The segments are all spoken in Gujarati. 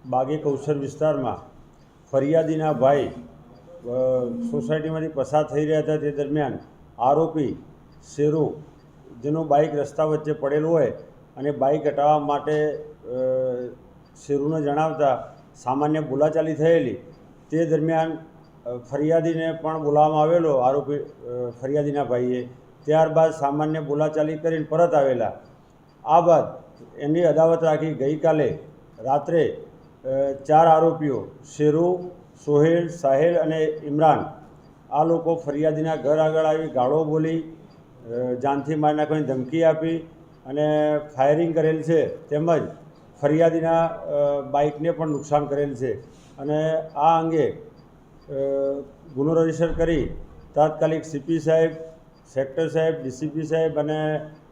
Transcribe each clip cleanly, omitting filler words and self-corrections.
બાગે કૌશલ વિસ્તારમાં ફરિયાદીના ભાઈ સોસાયટીમાંથી પસાર થઈ રહ્યા હતા તે દરમિયાન આરોપી શેરુ જેનું બાઇક રસ્તા વચ્ચે પડેલું હોય અને બાઇક હટાવવા માટે શેરુને જણાવતા સામાન્ય બોલાચાલી થયેલી તે દરમિયાન ફરિયાદીને પણ બોલાવવામાં આવેલો આરોપી ફરિયાદીના ભાઈએ ત્યારબાદ સામાન્ય બોલાચાલી કરીને પરત આવેલા આ બાદ એની અદાવત રાખી ગઈકાલે રાત્રે 4 આરોપીઓ શેરુ, સોહેલ, સાહેલ અને ઇમરાન આ લોકો ફરિયાદીના ઘર આગળ આવી ગાળો બોલી જાનથી મારી નાખવાની ધમકી આપી અને ફાયરિંગ કરેલ છે તેમજ ફરિયાદીના બાઇકને પણ નુકસાન કરેલ છે અને આ અંગે ગુનો રજીસ્ટર કરી તાત્કાલિક સીપી સાહેબ, સેક્ટર સાહેબ, ડીસીપી સાહેબ અને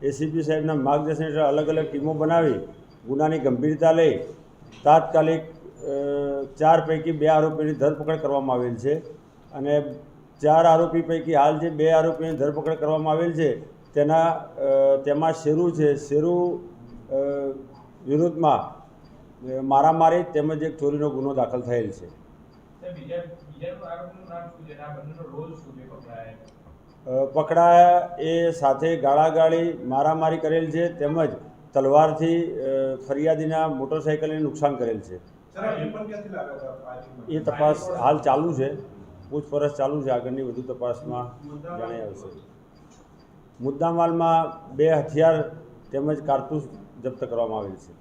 એસીપી સાહેબના માર્ગદર્શન હેઠળ અલગ અલગ ટીમો બનાવી ગુનાની ગંભીરતા લઈ તાત્કાલિક 4 પૈકી 2 આરોપીની ધરપકડ કરવામાં આવેલ છે અને 4 આરોપી પૈકી હાલ જે 2 આરોપીની ધરપકડ કરવામાં આવેલ છે તેમાં શેરુ છે. શેરુ વિરુદ્ધમાં મારામારી તેમજ એક ચોરીનો ગુનો દાખલ થયેલ છે. પકડાયા એ સાથે ગાળાગાળી મારામારી કરેલ છે તેમજ તલવારથી ફરિયાદીના મોટરસાઇકલને નુકસાન કરેલ છે. એ તપાસ હાલ ચાલુ છે, પૂછપરછ ચાલુ છે. આગળની વધુ તપાસમાં જણાઈ આવશે. મુદ્દામાલમાં 2 હથિયાર તેમજ કારતૂસ જપ્ત કરવામાં આવેલ છે.